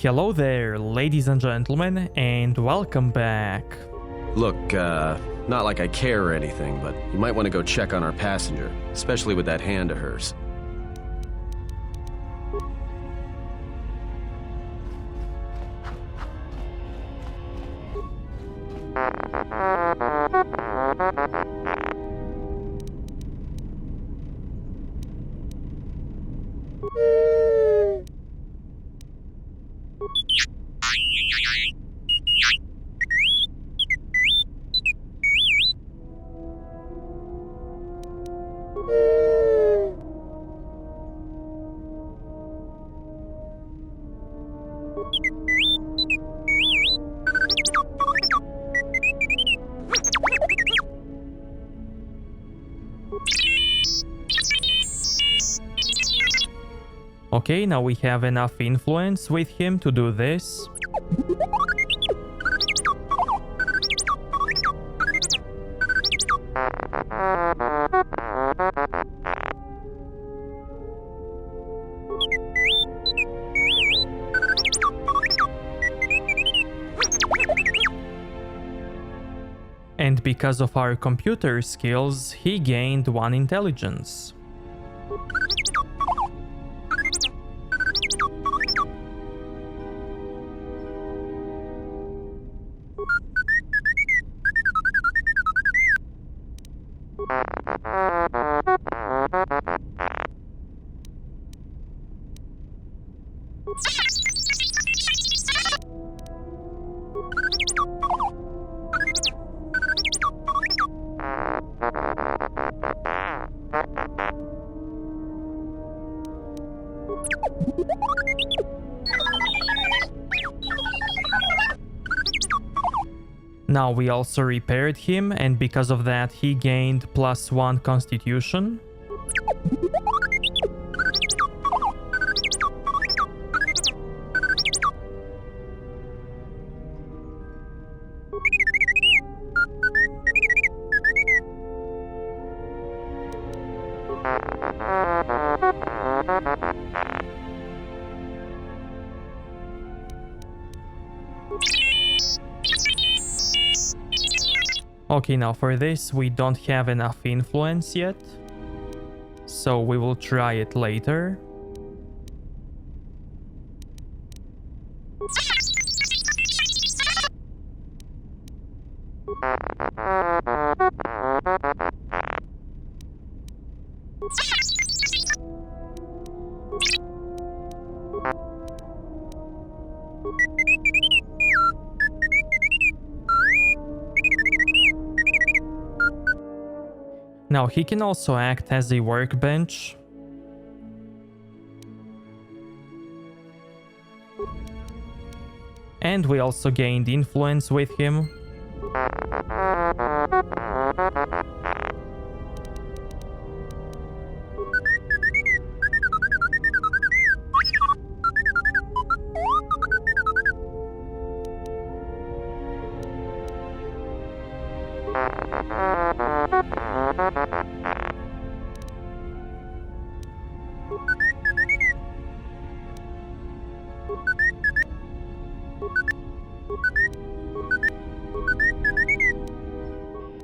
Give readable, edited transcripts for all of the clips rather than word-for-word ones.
Hello there, ladies and gentlemen, and welcome back. Look, not like I care or anything, but you might want to go check on our passenger, especially with that hand of hers. Okay, now we have enough influence with him to do this. And because of our computer skills, he gained 1 intelligence. Now we also repaired him, and because of that he gained +1 constitution. Okay, now for this we don't have enough influence yet, so we will try it later. Now he can also act as a workbench. And we also gained influence with him.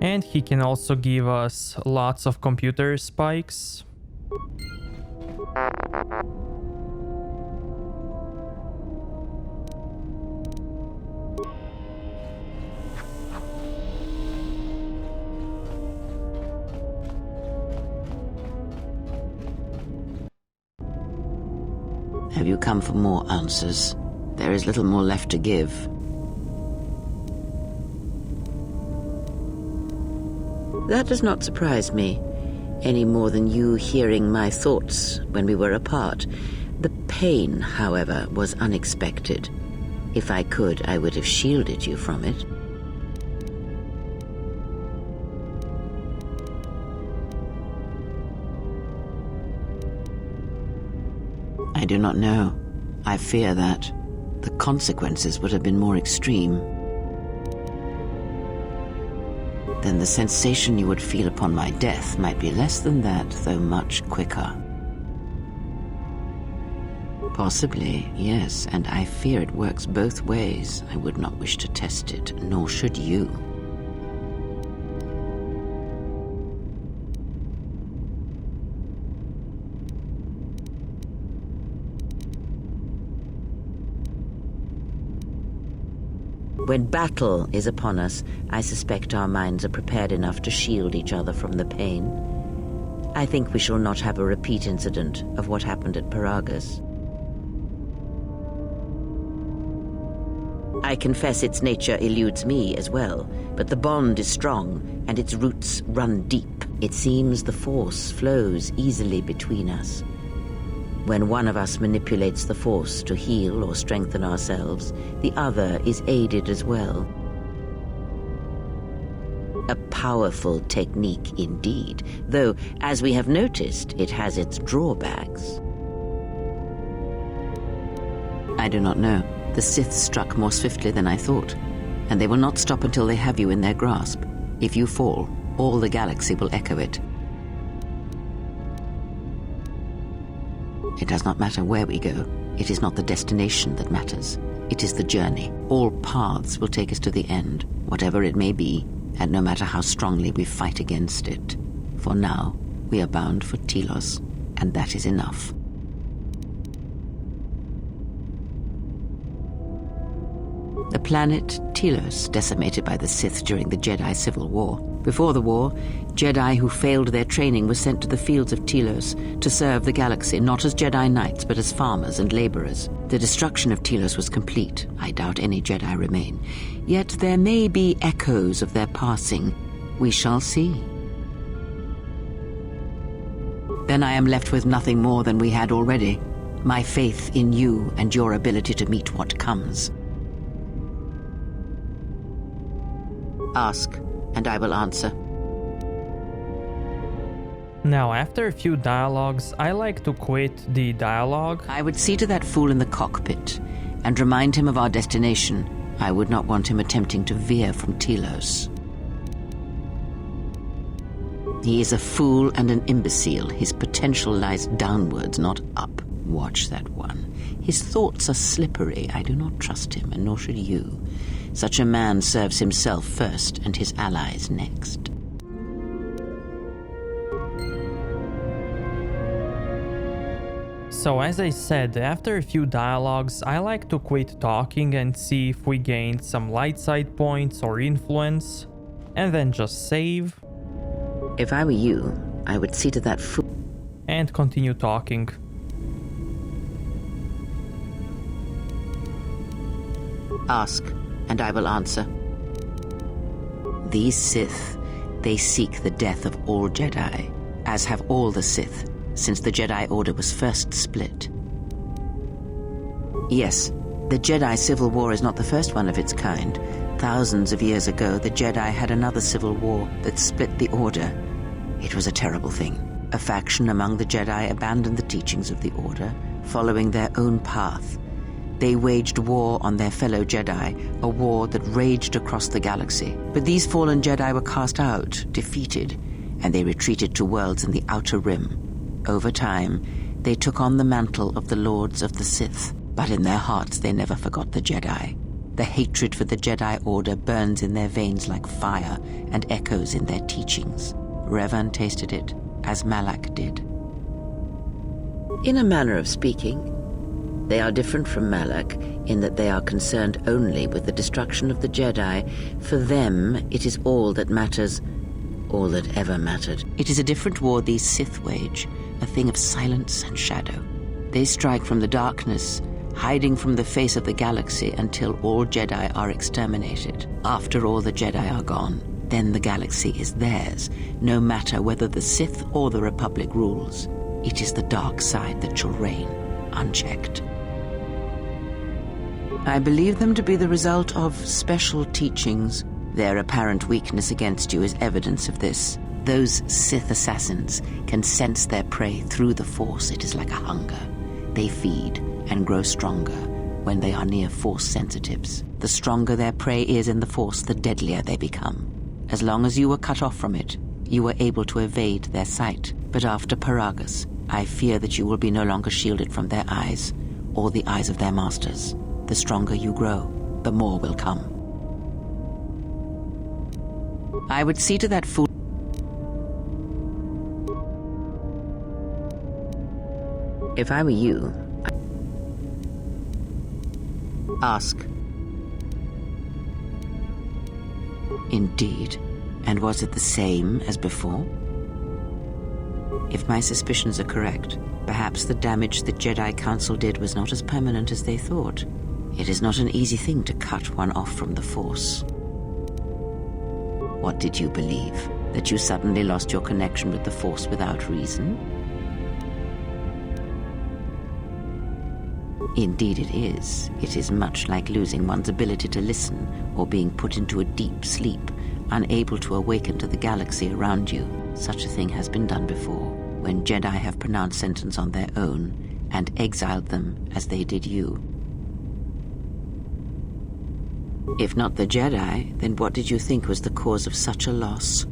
And he can also give us lots of computer spikes. Have you come for more answers? There is little more left to give. That does not surprise me, any more than you hearing my thoughts when we were apart. The pain, however, was unexpected. If I could, I would have shielded you from it. I do not know. I fear that the consequences would have been more extreme. Then the sensation you would feel upon my death might be less than that, though much quicker. Possibly, yes, and I fear it works both ways. I would not wish to test it, nor should you. When battle is upon us, I suspect our minds are prepared enough to shield each other from the pain. I think we shall not have a repeat incident of what happened at Paragus. I confess its nature eludes me as well, but the bond is strong and its roots run deep. It seems the Force flows easily between us. When one of us manipulates the Force to heal or strengthen ourselves, the other is aided as well. A powerful technique indeed, though, as we have noticed, it has its drawbacks. I do not know. The Sith struck more swiftly than I thought, and they will not stop until they have you in their grasp. If you fall, all the galaxy will echo it. It does not matter where we go. It is not the destination that matters. It is the journey. All paths will take us to the end, whatever it may be, and no matter how strongly we fight against it. For now, we are bound for Telos, and that is enough. The planet Telos, decimated by the Sith during the Jedi Civil War. Before the war, Jedi who failed their training were sent to the fields of Telos to serve the galaxy, not as Jedi Knights, but as farmers and laborers. The destruction of Telos was complete. I doubt any Jedi remain. Yet there may be echoes of their passing. We shall see. Then I am left with nothing more than we had already. My faith in you and your ability to meet what comes. Ask, and I will answer. Now, after a few dialogues, I like to quit the dialogue. I would see to that fool in the cockpit and remind him of our destination. I would not want him attempting to veer from Telos. He is a fool and an imbecile. His potential lies downwards, not up. Watch that one. His thoughts are slippery. I do not trust him, and nor should you. Such a man serves himself first and his allies next. So as I said, after a few dialogues, I like to quit talking and see if we gained some light side points or influence, and then just save. If I were you, I would see to that fool. And continue talking. Ask, and I will answer. These Sith, they seek the death of all Jedi, as have all the Sith, since the Jedi Order was first split. Yes, the Jedi Civil War is not the first one of its kind. Thousands of years ago, the Jedi had another civil war that split the Order. It was a terrible thing. A faction among the Jedi abandoned the teachings of the Order, following their own path. They waged war on their fellow Jedi, a war that raged across the galaxy. But these fallen Jedi were cast out, defeated, and they retreated to worlds in the Outer Rim. Over time, they took on the mantle of the Lords of the Sith, but in their hearts they never forgot the Jedi. The hatred for the Jedi Order burns in their veins like fire and echoes in their teachings. Revan tasted it, as Malak did. In a manner of speaking, they are different from Malak in that they are concerned only with the destruction of the Jedi. For them, it is all that matters, all that ever mattered. It is a different war these Sith wage, a thing of silence and shadow. They strike from the darkness, hiding from the face of the galaxy until all Jedi are exterminated. After all the Jedi are gone, then the galaxy is theirs, no matter whether the Sith or the Republic rules. It is the dark side that shall reign, unchecked. I believe them to be the result of special teachings. Their apparent weakness against you is evidence of this. Those Sith assassins can sense their prey through the Force. It is like a hunger. They feed and grow stronger when they are near Force sensitives. The stronger their prey is in the Force, the deadlier they become. As long as you were cut off from it, you were able to evade their sight. But after Paragus, I fear that you will be no longer shielded from their eyes. or the eyes of their masters. The stronger you grow, the more will come. I would see to that fool. If I were you, ask. Indeed. And was it the same as before? If my suspicions are correct, perhaps the damage the Jedi Council did was not as permanent as they thought. It is not an easy thing to cut one off from the Force. What did you believe? That you suddenly lost your connection with the Force without reason? Indeed it is. It is much like losing one's ability to listen or being put into a deep sleep, unable to awaken to the galaxy around you. Such a thing has been done before, when Jedi have pronounced sentence on their own and exiled them as they did you. If not the Jedi, then what did you think was the cause of such a loss?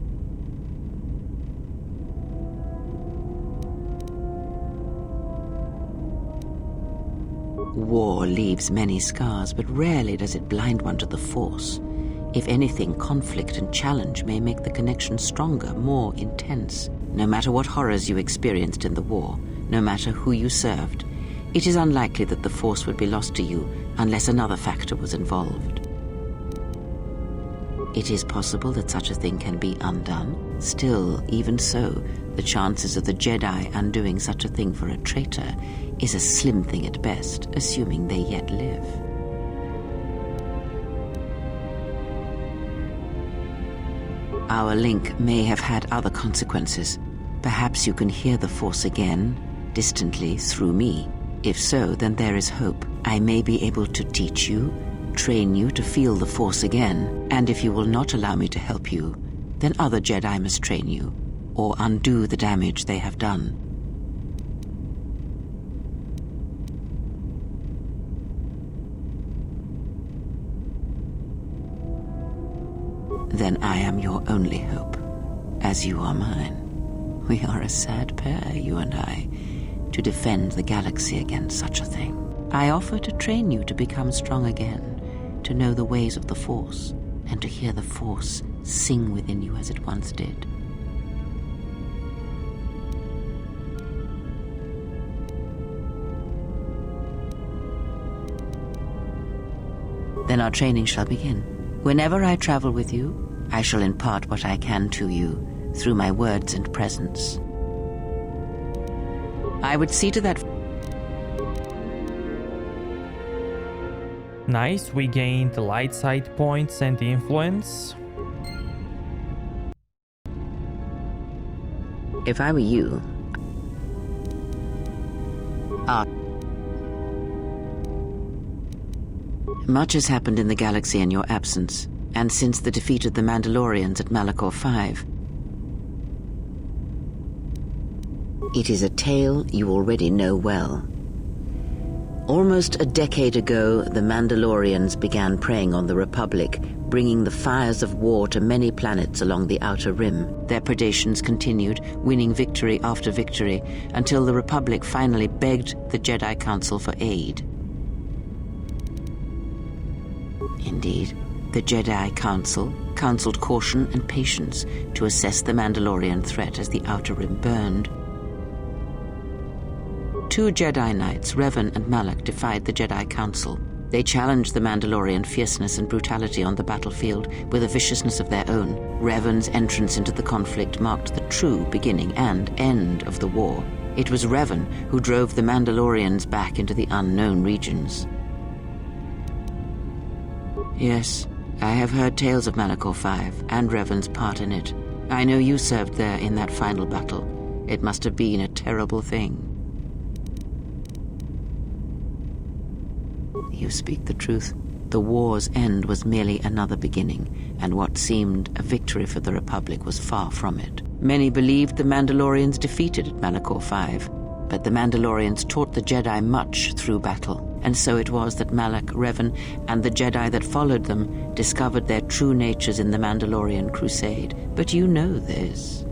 War leaves many scars, but rarely does it blind one to the Force. If anything, conflict and challenge may make the connection stronger, more intense. No matter what horrors you experienced in the war, no matter who you served, it is unlikely that the Force would be lost to you unless another factor was involved. It is possible that such a thing can be undone. Still, even so, the chances of the Jedi undoing such a thing for a traitor is a slim thing at best, assuming they yet live. Our link may have had other consequences. Perhaps you can hear the Force again, distantly, through me. If so, then there is hope. I may be able to teach you, train you to feel the Force again, and if you will not allow me to help you, then other Jedi must train you, or undo the damage they have done. Then I am your only hope, as you are mine. We are a sad pair, you and I, to defend the galaxy against such a thing. I offer to train you to become strong again, to know the ways of the Force, and to hear the Force sing within you as it once did. Then our training shall begin. Whenever I travel with you, I shall impart what I can to you through my words and presence. I would see to that. Nice, we gained light side points and influence. If I were you, much has happened in the galaxy in your absence, and since the defeat of the Mandalorians at Malachor 5. It is a tale you already know well. Almost a decade ago, the Mandalorians began preying on the Republic, bringing the fires of war to many planets along the Outer Rim. Their predations continued, winning victory after victory, until the Republic finally begged the Jedi Council for aid. Indeed, the Jedi Council counseled caution and patience to assess the Mandalorian threat as the Outer Rim burned. 2 Jedi Knights, Revan and Malak, defied the Jedi Council. They challenged the Mandalorian fierceness and brutality on the battlefield with a viciousness of their own. Revan's entrance into the conflict marked the true beginning and end of the war. It was Revan who drove the Mandalorians back into the unknown regions. Yes, I have heard tales of Malachor 5 and Revan's part in it. I know you served there in that final battle. It must have been a terrible thing. You speak the truth. The war's end was merely another beginning, and what seemed a victory for the Republic was far from it. Many believed the Mandalorians defeated at Malachor 5, but the Mandalorians taught the Jedi much through battle, and so it was that Malak, Revan, and the Jedi that followed them discovered their true natures in the Mandalorian crusade. But you know this.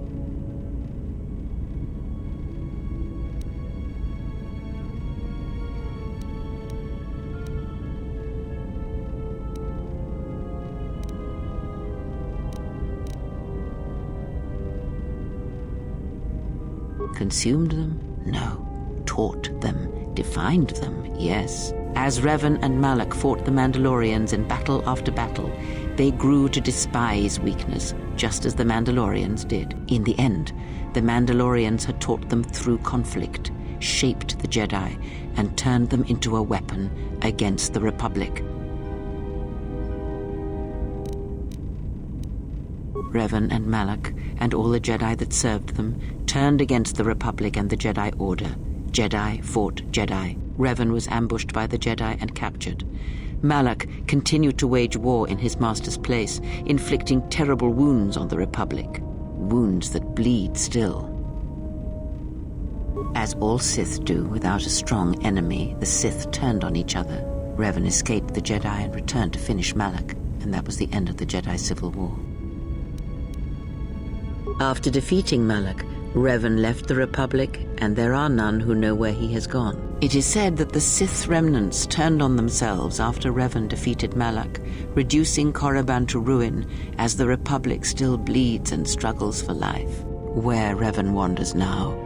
Consumed them? No. Taught them. Defined them? Yes. As Revan and Malak fought the Mandalorians in battle after battle, they grew to despise weakness, just as the Mandalorians did. In the end, the Mandalorians had taught them through conflict, shaped the Jedi, and turned them into a weapon against the Republic. Revan and Malak, and all the Jedi that served them, turned against the Republic and the Jedi Order. Jedi fought Jedi. Revan was ambushed by the Jedi and captured. Malak continued to wage war in his master's place, inflicting terrible wounds on the Republic. Wounds that bleed still. As all Sith do, without a strong enemy, the Sith turned on each other. Revan escaped the Jedi and returned to finish Malak, and that was the end of the Jedi Civil War. After defeating Malak, Revan left the Republic, and there are none who know where he has gone. It is said that the Sith remnants turned on themselves after Revan defeated Malak, reducing Korriban to ruin as the Republic still bleeds and struggles for life. Where Revan wanders now,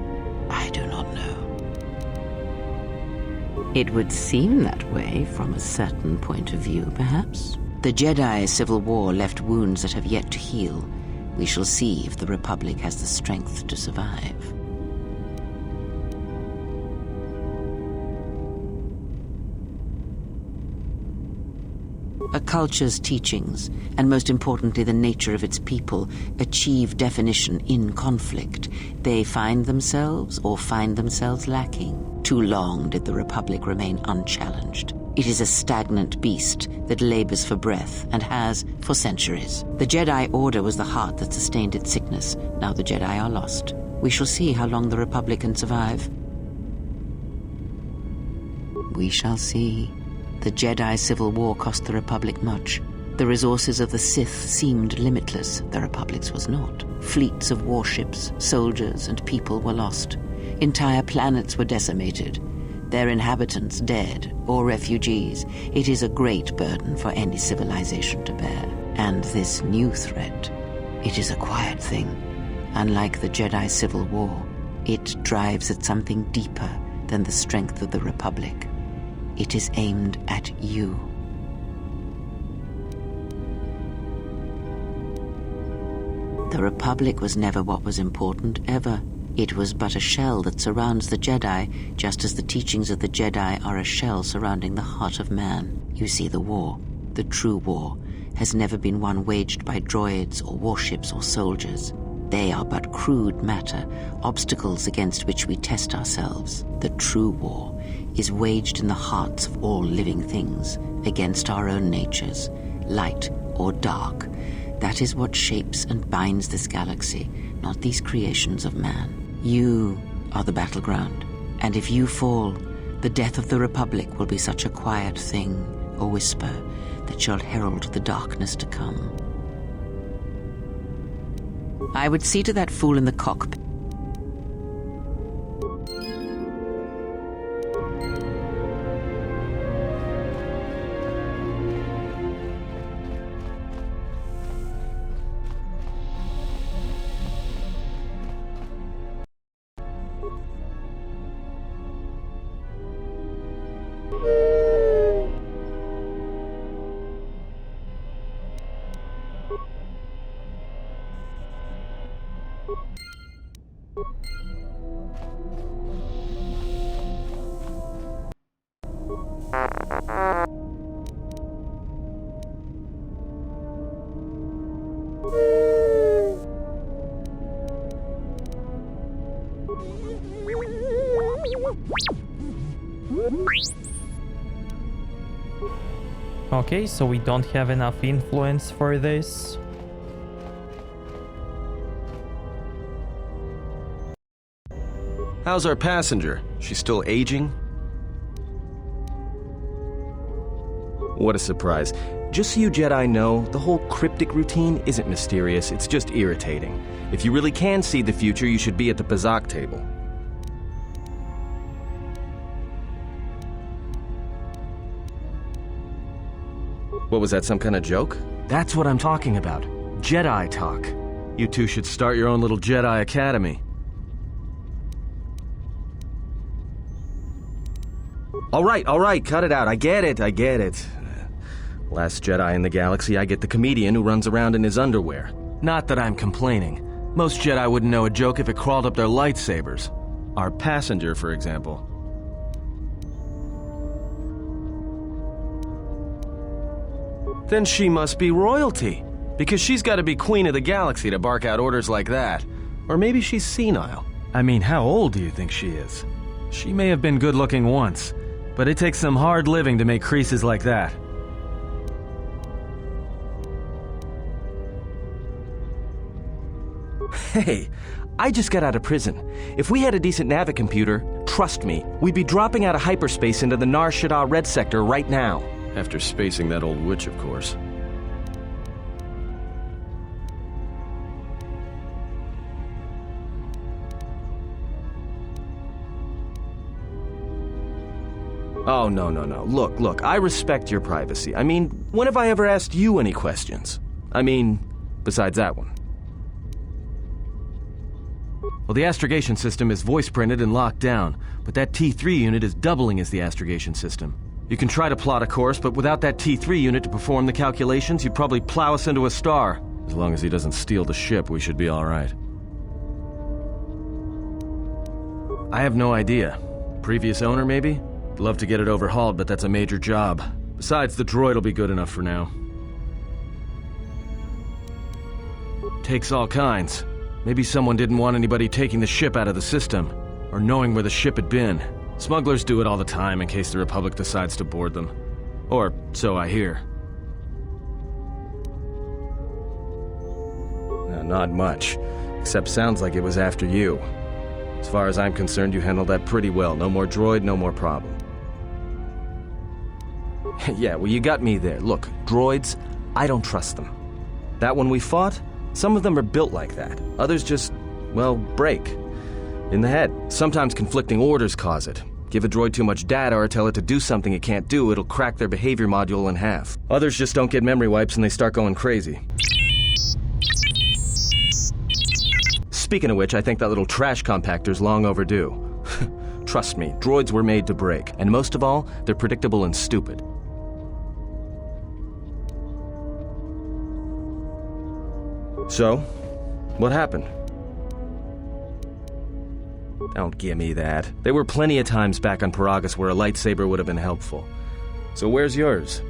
I do not know. It would seem that way from a certain point of view, perhaps. The Jedi Civil War left wounds that have yet to heal. We shall see if the Republic has the strength to survive. A culture's teachings, and most importantly the nature of its people, achieve definition in conflict. They find themselves or find themselves lacking. Too long did the Republic remain unchallenged. It is a stagnant beast that labors for breath and has for centuries. The Jedi Order was the heart that sustained its sickness. Now the Jedi are lost. We shall see how long the Republic can survive. We shall see. The Jedi Civil War cost the Republic much. The resources of the Sith seemed limitless. The Republic's was not. Fleets of warships, soldiers, and people were lost. Entire planets were decimated. Their inhabitants dead or refugees. It is a great burden for any civilization to bear. And this new threat, it is a quiet thing. Unlike the Jedi Civil War, it drives at something deeper than the strength of the Republic. It is aimed at you. The Republic was never what was important, ever. It was but a shell that surrounds the Jedi, just as the teachings of the Jedi are a shell surrounding the heart of man. You see, the war, the true war, has never been one waged by droids or warships or soldiers. They are but crude matter, obstacles against which we test ourselves. The true war is waged in the hearts of all living things, against our own natures, light or dark. That is what shapes and binds this galaxy, not these creations of man. You are the battleground, and if you fall, the death of the Republic will be such a quiet thing, a whisper, that shall herald the darkness to come. I would see to that fool in the cockpit. Okay, so we don't have enough influence for this. How's our passenger? She's still aging? What a surprise. Just so you Jedi know, the whole cryptic routine isn't mysterious, it's just irritating. If you really can see the future, you should be at the Pazak table. What was that, some kind of joke? That's what I'm talking about. Jedi talk. You two should start your own little Jedi academy. All right, cut it out. I get it. Last Jedi in the galaxy, I get the comedian who runs around in his underwear. Not that I'm complaining. Most Jedi wouldn't know a joke if it crawled up their lightsabers. Our passenger, for example. Then she must be royalty, because she's got to be queen of the galaxy to bark out orders like that. Or maybe she's senile. I mean, how old do you think she is? She may have been good-looking once, but it takes some hard living to make creases like that. Hey, I just got out of prison. If we had a decent navicomputer, trust me, we'd be dropping out of hyperspace into the Nar Shaddaa Red Sector right now. After spacing that old witch, of course. Oh, no. Look, I respect your privacy. I mean, when have I ever asked you any questions? I mean, besides that one. Well, the astrogation system is voice-printed and locked down, but that T3 unit is doubling as the astrogation system. You can try to plot a course, but without that T3 unit to perform the calculations, you'd probably plow us into a star. As long as he doesn't steal the ship, we should be all right. I have no idea. Previous owner, maybe? I'd love to get it overhauled, but that's a major job. Besides, the droid will be good enough for now. Takes all kinds. Maybe someone didn't want anybody taking the ship out of the system, or knowing where the ship had been. Smugglers do it all the time in case the Republic decides to board them. Or so I hear. Not much. Except sounds like it was after you. As far as I'm concerned, you handled that pretty well. No more droid, no more problem. Yeah, well, you got me there. Look, droids, I don't trust them. That one we fought, some of them are built like that. Others just, well, break. In the head. Sometimes conflicting orders cause it. Give a droid too much data or tell it to do something it can't do, it'll crack their behavior module in half. Others just don't get memory wipes and they start going crazy. Speaking of which, I think that little trash compactor's long overdue. Trust me, droids were made to break. And most of all, they're predictable and stupid. So, what happened? Don't give me that. There were plenty of times back on Paragus where a lightsaber would have been helpful. So where's yours?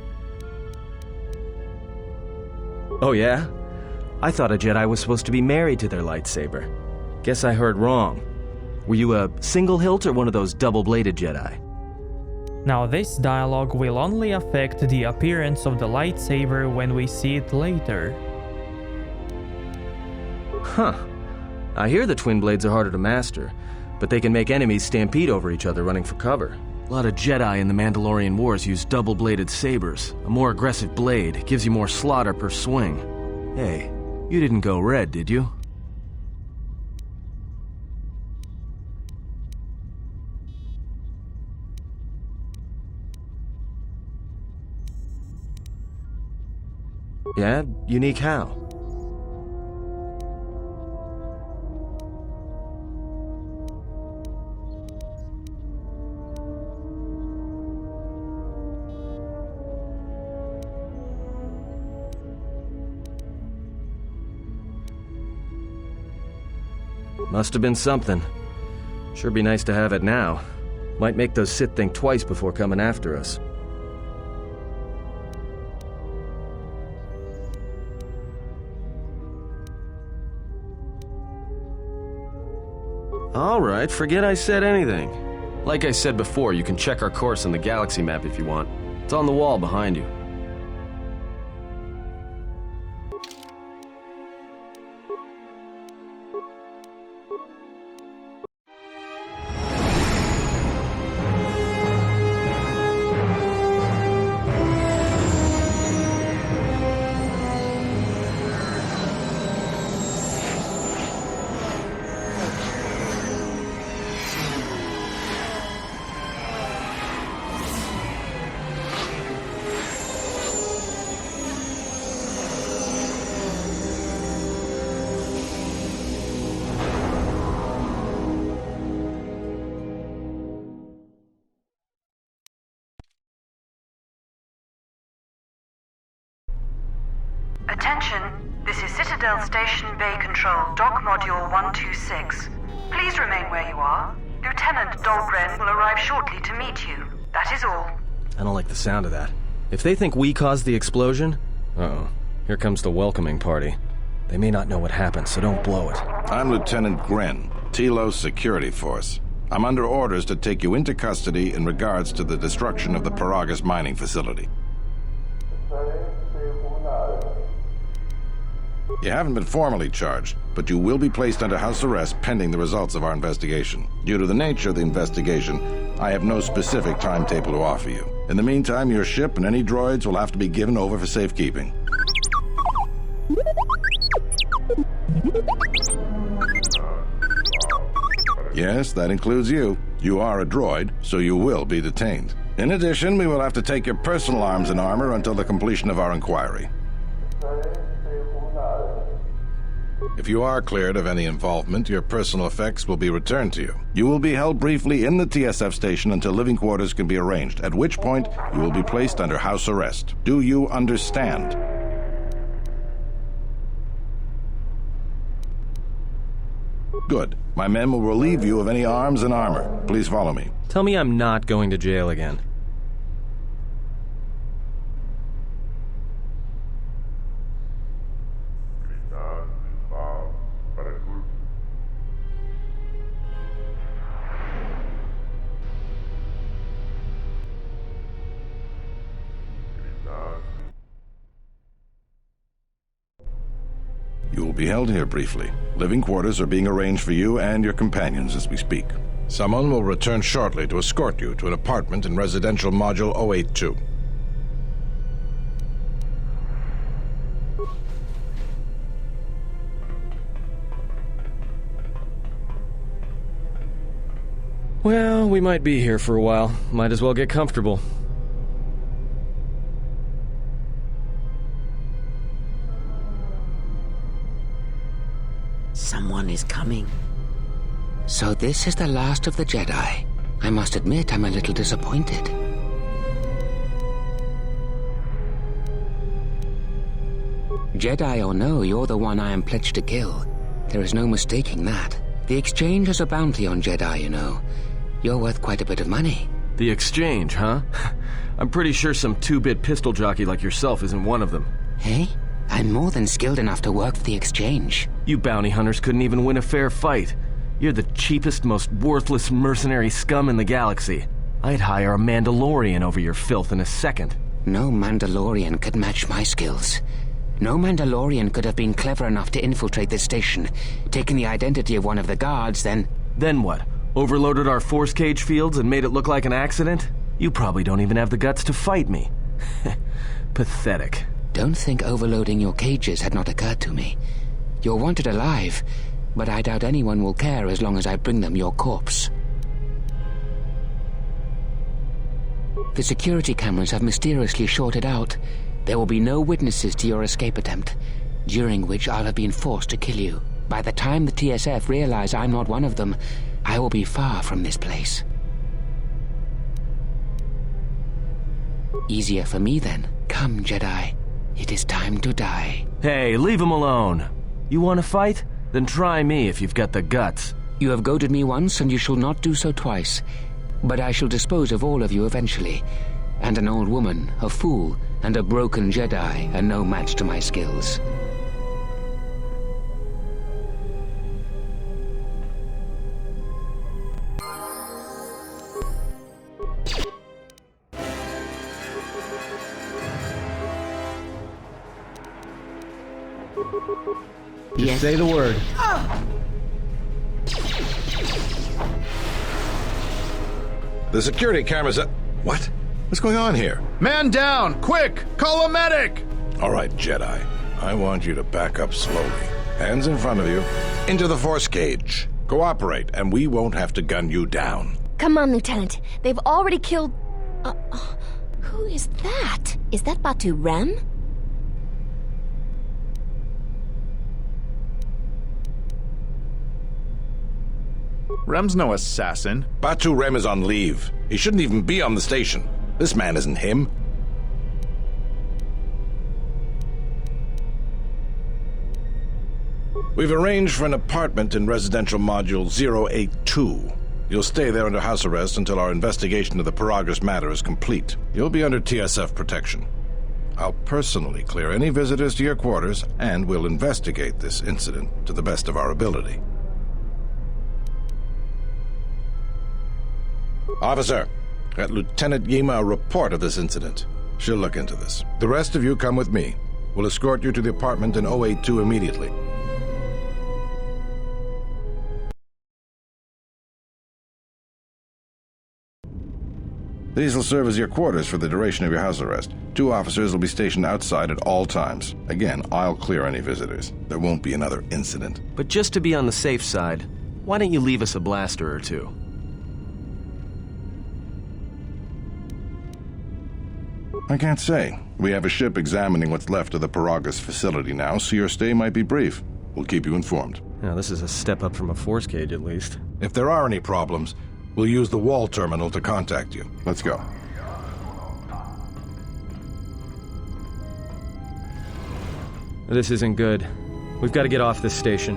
Oh yeah? I thought a Jedi was supposed to be married to their lightsaber. Guess I heard wrong. Were you a single hilt or one of those double-bladed Jedi? Now this dialogue will only affect the appearance of the lightsaber when we see it later. Huh. I hear the twin blades are harder to master, but they can make enemies stampede over each other running for cover. A lot of Jedi in the Mandalorian Wars use double-bladed sabers. A more aggressive blade gives you more slaughter per swing. Hey, you didn't go red, did you? Yeah? Unique how? Must have been something. Sure be nice to have it now. Might make those Sith think twice before coming after us. Alright, forget I said anything. Like I said before, you can check our course on the galaxy map if you want. It's on the wall behind you. Attention, this is Citadel Station Bay Control, Dock Module 126. Please remain where you are. Lieutenant Dahlgren will arrive shortly to meet you. That is all. I don't like the sound of that. If they think we caused the explosion... Uh-oh. Here comes the welcoming party. They may not know what happened, so don't blow it. I'm Lieutenant Gren, Telos Security Force. I'm under orders to take you into custody in regards to the destruction of the Paragas mining facility. You haven't been formally charged, but you will be placed under house arrest pending the results of our investigation. Due to the nature of the investigation, I have no specific timetable to offer you. In the meantime, your ship and any droids will have to be given over for safekeeping. Yes, that includes you. You are a droid, so you will be detained. In addition, we will have to take your personal arms and armor until the completion of our inquiry. If you are cleared of any involvement, your personal effects will be returned to you. You will be held briefly in the TSF station until living quarters can be arranged, at which point you will be placed under house arrest. Do you understand? Good. My men will relieve you of any arms and armor. Please follow me. Tell me I'm not going to jail again. You will be held here briefly. Living quarters are being arranged for you and your companions as we speak. Someone will return shortly to escort you to an apartment in Residential Module 082. Well, we might be here for a while. Might as well get comfortable. Someone is coming. So this is the last of the Jedi. I must admit I'm a little disappointed. Jedi or no, you're the one I am pledged to kill. There is no mistaking that. The exchange has a bounty on Jedi, you know. You're worth quite a bit of money. The exchange, huh? I'm pretty sure some two-bit pistol jockey like yourself isn't one of them. Hey? I'm more than skilled enough to work for the exchange. You bounty hunters couldn't even win a fair fight. You're the cheapest, most worthless mercenary scum in the galaxy. I'd hire a Mandalorian over your filth in a second. No Mandalorian could match my skills. No Mandalorian could have been clever enough to infiltrate this station, taken the identity of one of the guards, then... Then what? Overloaded our force cage fields and made it look like an accident? You probably don't even have the guts to fight me. Pathetic. Don't think overloading your cages had not occurred to me. You're wanted alive, but I doubt anyone will care as long as I bring them your corpse. The security cameras have mysteriously shorted out. There will be no witnesses to your escape attempt, during which I'll have been forced to kill you. By the time the TSF realize I'm not one of them, I will be far from this place. Easier for me then. Come, Jedi. It is time to die. Hey, leave him alone. You want to fight? Then try me if you've got the guts. You have goaded me once, and you shall not do so twice. But I shall dispose of all of you eventually. And an old woman, a fool, and a broken Jedi are no match to my skills. Just say the word. The security cameras are... What? What's going on here? Man down! Quick! Call a medic! All right, Jedi. I want you to back up slowly. Hands in front of you. Into the force cage. Cooperate, and we won't have to gun you down. Come on, Lieutenant. They've already killed... who is that? Is that Batu Rem? Rem's no assassin. Batu Rem is on leave. He shouldn't even be on the station. This man isn't him. We've arranged for an apartment in residential module 082. You'll stay there under house arrest until our investigation of the Paragus matter is complete. You'll be under TSF protection. I'll personally clear any visitors to your quarters, and we'll investigate this incident to the best of our ability. Officer, get Lieutenant Yima a report of this incident. She'll look into this. The rest of you come with me. We'll escort you to the apartment in 082 immediately. These will serve as your quarters for the duration of your house arrest. 2 officers will be stationed outside at all times. Again, I'll clear any visitors. There won't be another incident. But just to be on the safe side, why don't you leave us a blaster or two? I can't say. We have a ship examining what's left of the Paragus facility now, so your stay might be brief. We'll keep you informed. Now, this is a step up from a force cage, at least. If there are any problems, we'll use the wall terminal to contact you. Let's go. This isn't good. We've got to get off this station.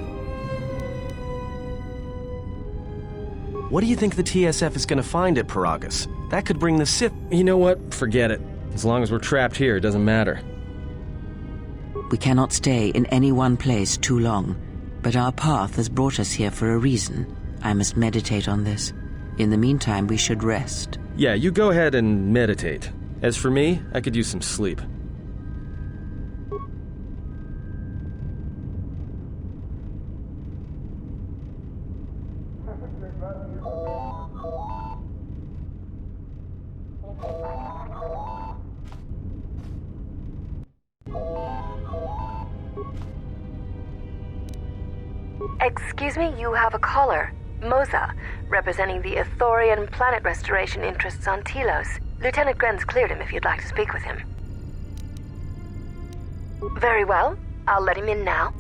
What do you think the TSF is going to find at Paragus? That could bring the Sith... You know what? Forget it. As long as we're trapped here, it doesn't matter. We cannot stay in any one place too long, but our path has brought us here for a reason. I must meditate on this. In the meantime, we should rest. Yeah, you go ahead and meditate. As for me, I could use some sleep. Excuse me, you have a caller. Moza, representing the Ithorian planet restoration interests on Telos. Lieutenant Grenz cleared him if you'd like to speak with him. Very well. I'll let him in now.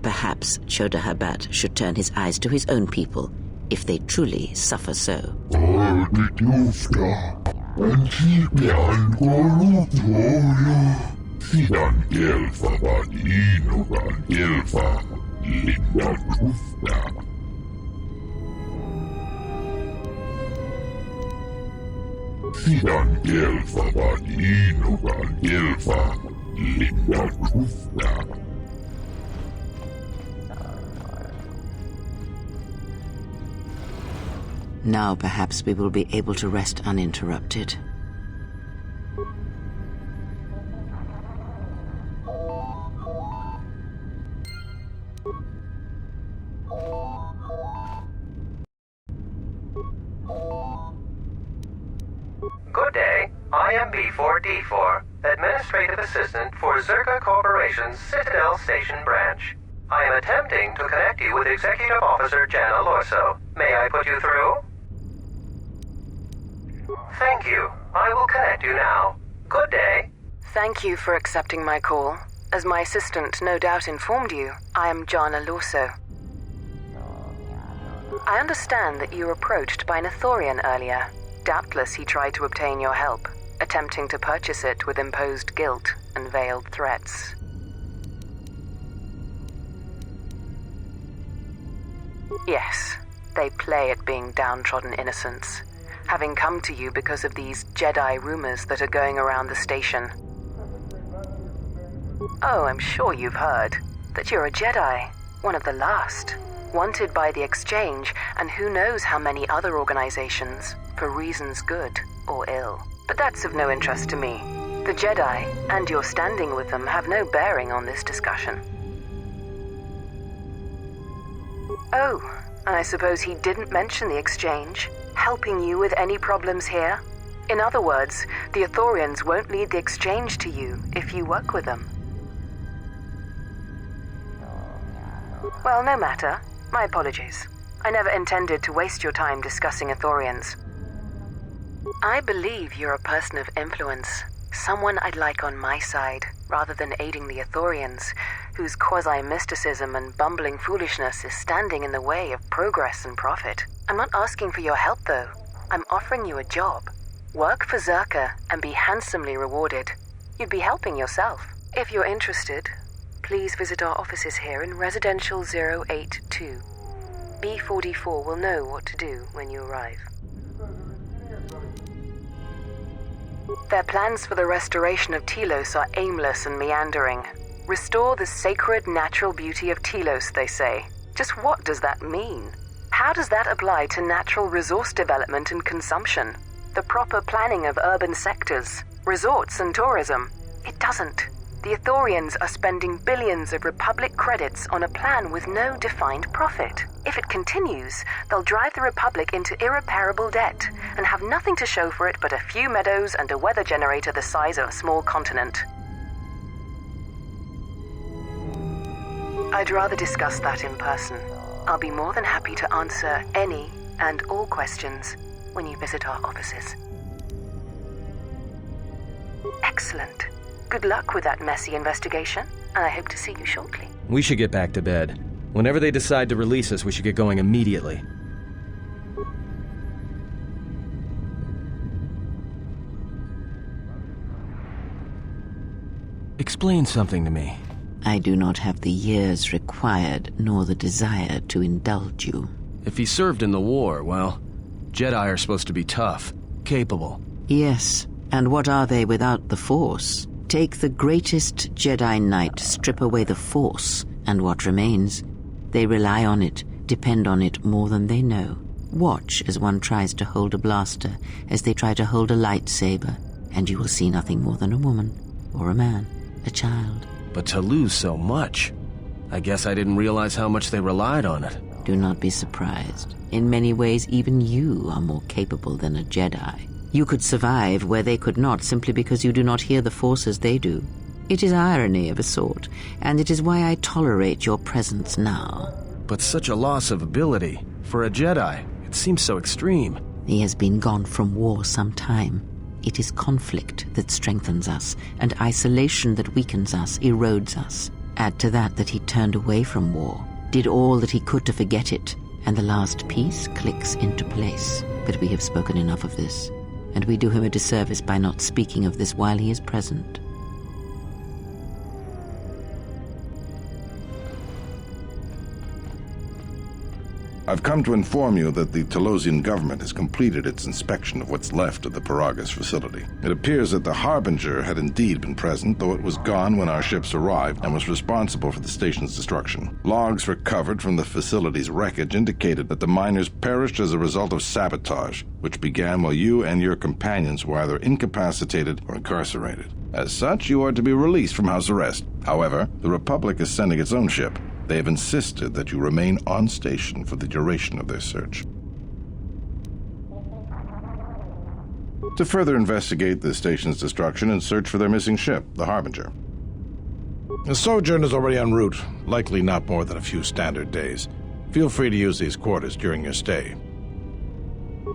Perhaps Chodahabat should turn his eyes to his own people, if they truly suffer so. Now perhaps we will be able to rest uninterrupted. Good day. I am B4D4, Administrative Assistant for Zerka Corporation's Citadel Station branch. I am attempting to connect you with Executive Officer Jana Lorso. May I put you through? Thank you. I will connect you now. Good day. Thank you for accepting my call. As my assistant no doubt informed you, I am Jana Lorso. I understand that you were approached by an Ithorian earlier. Doubtless he tried to obtain your help, attempting to purchase it with imposed guilt and veiled threats. Yes, they play at being downtrodden innocents, having come to you because of these Jedi rumors that are going around the station. Oh, I'm sure you've heard that you're a Jedi, one of the last, wanted by the Exchange and who knows how many other organizations, for reasons good or ill. But that's of no interest to me. The Jedi, and your standing with them, have no bearing on this discussion. Oh, and I suppose he didn't mention the Exchange, helping you with any problems here? In other words, the Ithorians won't lead the Exchange to you if you work with them. Well, no matter. My apologies. I never intended to waste your time discussing Ithorians. I believe you're a person of influence, someone I'd like on my side, rather than aiding the Ithorians, whose quasi-mysticism and bumbling foolishness is standing in the way of progress and profit. I'm not asking for your help, though. I'm offering you a job. Work for Zerka and be handsomely rewarded. You'd be helping yourself. If you're interested, please visit our offices here in Residential 082. B44 will know what to do when you arrive. Their plans for the restoration of Telos are aimless and meandering. Restore the sacred natural beauty of Telos, they say. Just what does that mean? How does that apply to natural resource development and consumption? The proper planning of urban sectors, resorts and tourism? It doesn't. The Ithorians are spending billions of Republic credits on a plan with no defined profit. If it continues, they'll drive the Republic into irreparable debt and have nothing to show for it but a few meadows and a weather generator the size of a small continent. I'd rather discuss that in person. I'll be more than happy to answer any and all questions when you visit our offices. Excellent. Good luck with that messy investigation, and I hope to see you shortly. We should get back to bed. Whenever they decide to release us, we should get going immediately. Explain something to me. I do not have the years required, nor the desire to indulge you. If he served in the war, well, Jedi are supposed to be tough, capable. Yes, and what are they without the Force? Take the greatest Jedi Knight, strip away the Force, and what remains? They rely on it, depend on it more than they know. Watch as one tries to hold a blaster, as they try to hold a lightsaber, and you will see nothing more than a woman, or a man, a child. But to lose so much, I guess I didn't realize how much they relied on it. Do not be surprised. In many ways, even you are more capable than a Jedi. You could survive where they could not simply because you do not hear the Force as they do. It is irony of a sort, and it is why I tolerate your presence now. But such a loss of ability. For a Jedi, it seems so extreme. He has been gone from war some time. It is conflict that strengthens us, and isolation that weakens us, erodes us. Add to that he turned away from war, did all that he could to forget it, and the last piece clicks into place. But we have spoken enough of this, and we do him a disservice by not speaking of this while he is present. I've come to inform you that the Telosian government has completed its inspection of what's left of the Paragas facility. It appears that the Harbinger had indeed been present, though it was gone when our ships arrived and was responsible for the station's destruction. Logs recovered from the facility's wreckage indicated that the miners perished as a result of sabotage, which began while you and your companions were either incapacitated or incarcerated. As such, you are to be released from house arrest. However, the Republic is sending its own ship. They have insisted that you remain on station for the duration of their search. To further investigate the station's destruction and search for their missing ship, the Harbinger. The sojourn is already en route, likely not more than a few standard days. Feel free to use these quarters during your stay.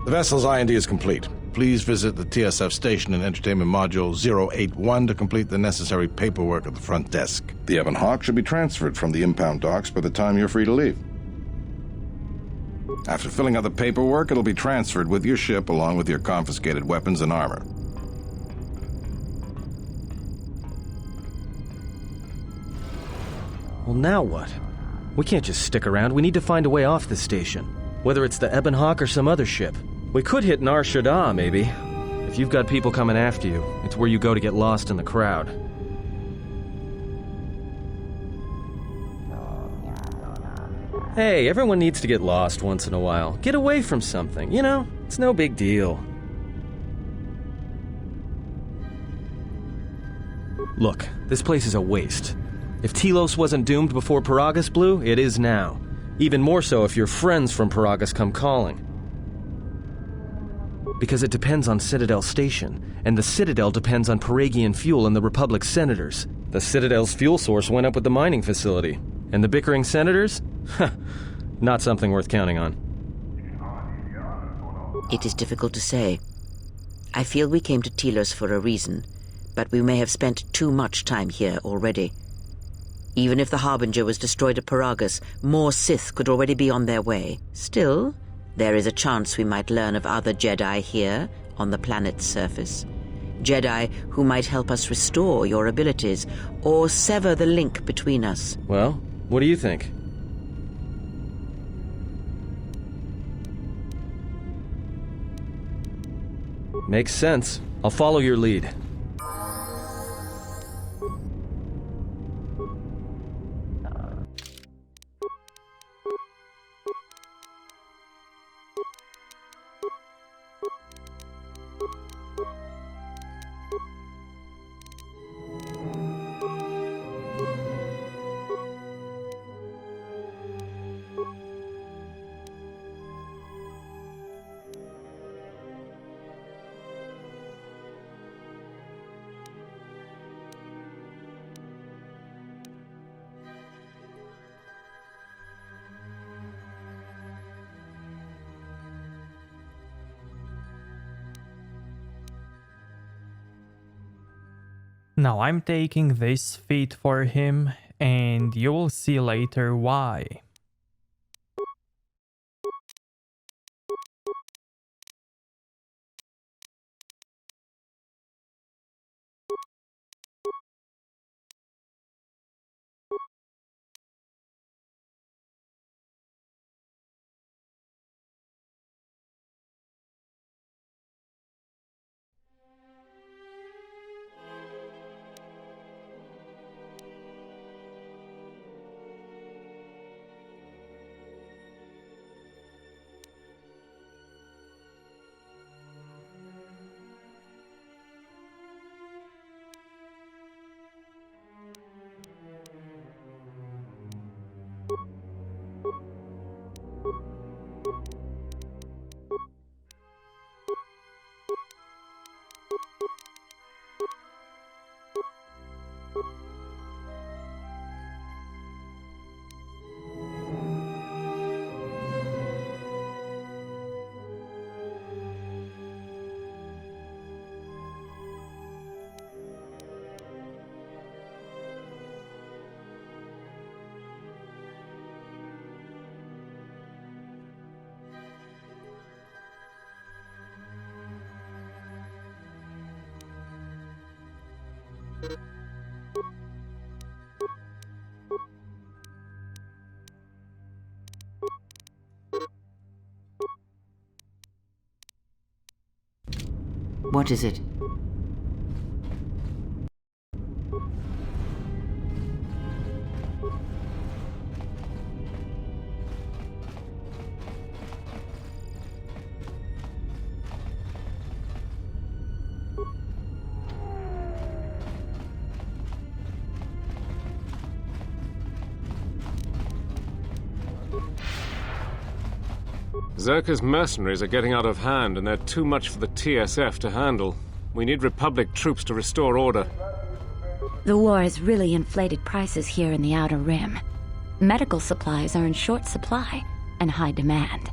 The vessel's IND is complete. Please visit the TSF station and entertainment module 081 to complete the necessary paperwork at the front desk. The Ebon Hawk should be transferred from the impound docks by the time you're free to leave. After filling out the paperwork, it'll be transferred with your ship along with your confiscated weapons and armor. Well, now what? We can't just stick around. We need to find a way off this station. Whether it's the Ebon Hawk or some other ship. We could hit Nar Shaddaa, maybe. If you've got people coming after you, it's where you go to get lost in the crowd. Hey, everyone needs to get lost once in a while. Get away from something, you know? It's no big deal. Look, this place is a waste. If Telos wasn't doomed before Paragas blew, it is now. Even more so if your friends from Paragas come calling. Because it depends on Citadel Station, and the Citadel depends on Paragian fuel and the Republic's senators. The Citadel's fuel source went up with the mining facility. And the bickering senators? Not something worth counting on. It is difficult to say. I feel we came to Telos for a reason, but we may have spent too much time here already. Even if the Harbinger was destroyed at Paragas, more Sith could already be on their way. Still, there is a chance we might learn of other Jedi here on the planet's surface. Jedi who might help us restore your abilities or sever the link between us. Well, what do you think? Makes sense. I'll follow your lead. Now I'm taking this feat for him, and you will see later why. What is it? Zerka's mercenaries are getting out of hand, and they're too much for the TSF to handle. We need Republic troops to restore order. The war has really inflated prices here in the Outer Rim. Medical supplies are in short supply and high demand.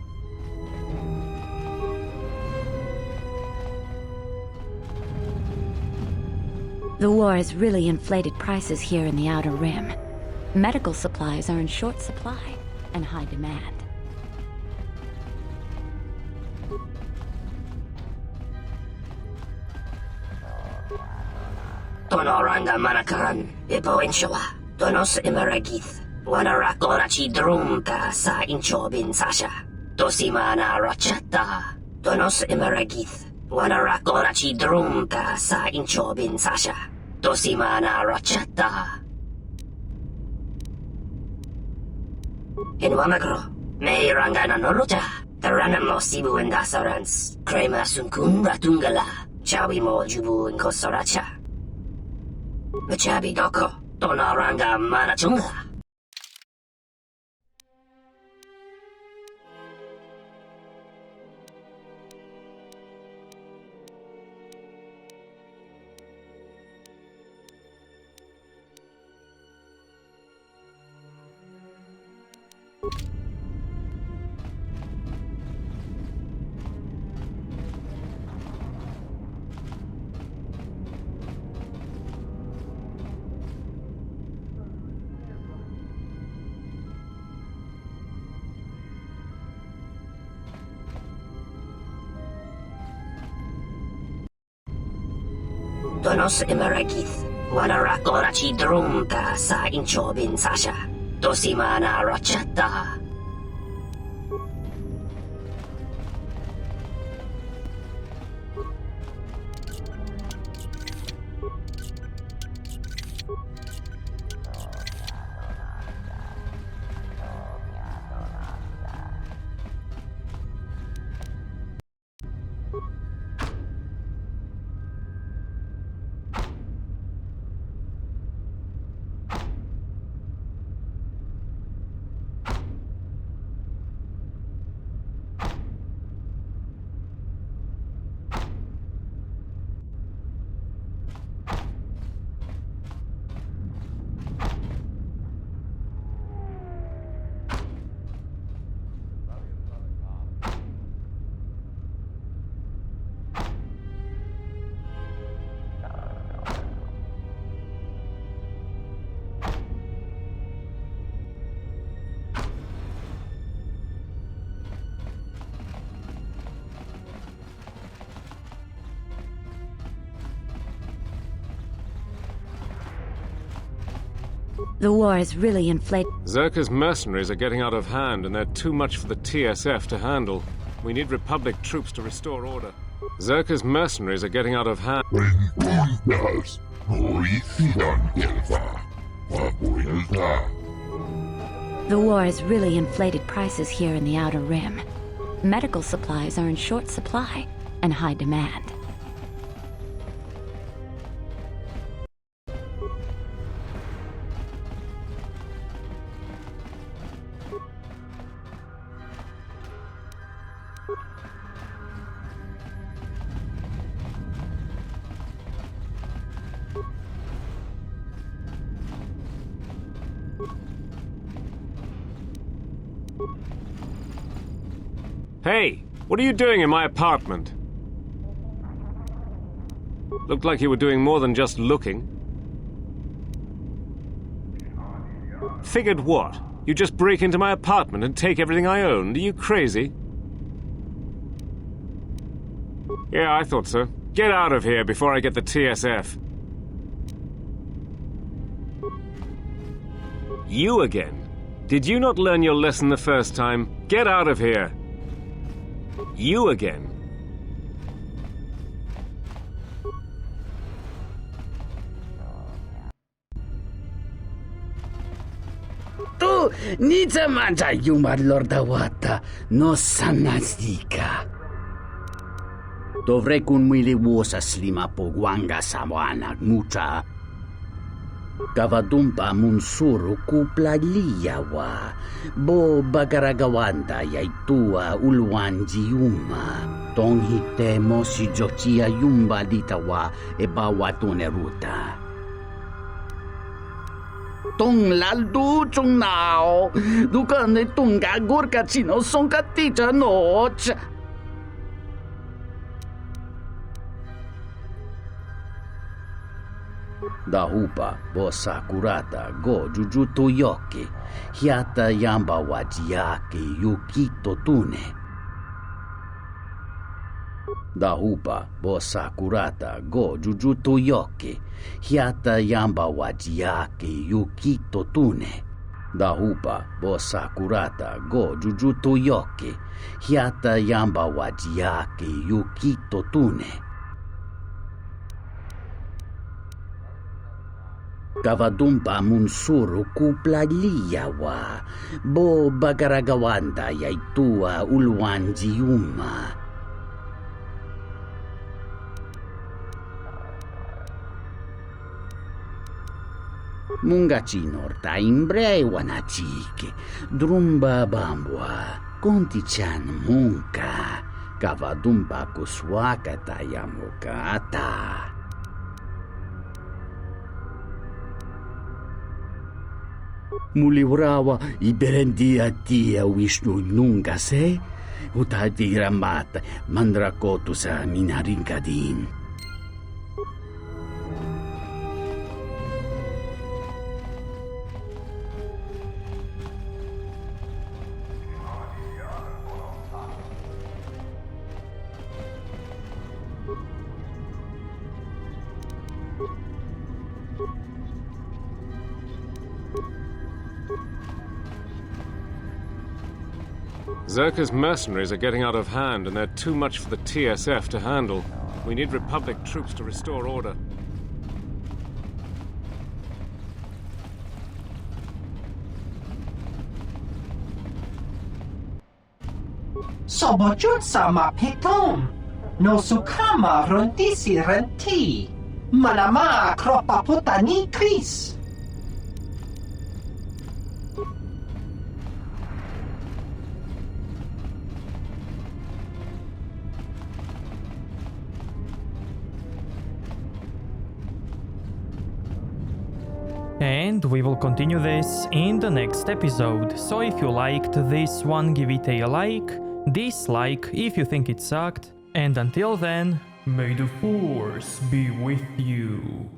The war has really inflated prices here in the Outer Rim. Medical supplies are in short supply and high demand. Tonoranga Manakaran, Ipo Inshawa, Donos Imaragith, Wanarakorachi Drumka sa Inchobin Sasha, Dosimana Rachata, Donos Imaragith, Wanarakorachi Drumka sa Inchobin Sasha, Dosimana Rachata. In Wamagro, May Rangana Noruta, Taranamo Sibu and Dasarans, Krema Sunkun Ratungala, Chawi Mo Jubu and Kosoracha. Machabi Doko, Donaranga Manachunga. Donos Imaragith, Wanarakorachi Drumka sa Inchobin Sasha, Dosimana Rachata. The war has really inflated. Zerka's mercenaries are getting out of hand, and they're too much for the TSF to handle. We need Republic troops to restore order. Zerka's mercenaries are getting out of hand. The war has really inflated prices here in the Outer Rim. Medical supplies are in short supply and high demand. Hey, what are you doing in my apartment? Looked like you were doing more than just looking. Figured what? You just break into my apartment and take everything I owned? Are you crazy? Yeah, I thought so. Get out of here before I get the TSF. You again? Did you not learn your lesson the first time? Get out of here! You again? Tu nici mangia yumar lordawata no sanasdika. Dovrei kun mili vuosa slima pogwanga samoana mucha. Kavadumpa mun suru kupla liyawa. Bo bagaragawanda yaitua ulwanji yuma. Tong hitemo si jochia yumba ditawa e bawatune ruta. Tong laldu chung nao. Dukane tunga gurka chino sonka tija noch. Dahupa bosa kurata go jujuto yoki. Hiata yamba wajiaki yukito tune. Dahupa bosa kurata go jujuto yoki. Hiata yamba wajiaki yukito tune. Dahupa bosa kurata go jujuto yoki. Hiata yamba wajiaki yukito tune. Kavadumpa mun suru kupla liyawa. Bo bagaragawanda yaitua ulwanji yuma. Mungachinor ta imbrei wanachike. Drumba bambwa. Konti-chan munka. Kavadumpa kuswaka tayamukata. Muliwrawa iberendia tia Vishnu nunca se. Utati ramata mandrakotu sa minaringkadin. Zerka's mercenaries are getting out of hand, and they're too much for the TSF to handle. We need Republic troops to restore order. Sobojut sama petom. No sukama rondisi renti. Manama kropaputani kris. And we will continue this in the next episode, so if you liked this one, give it a like, dislike if you think it sucked, and until then, may the Force be with you.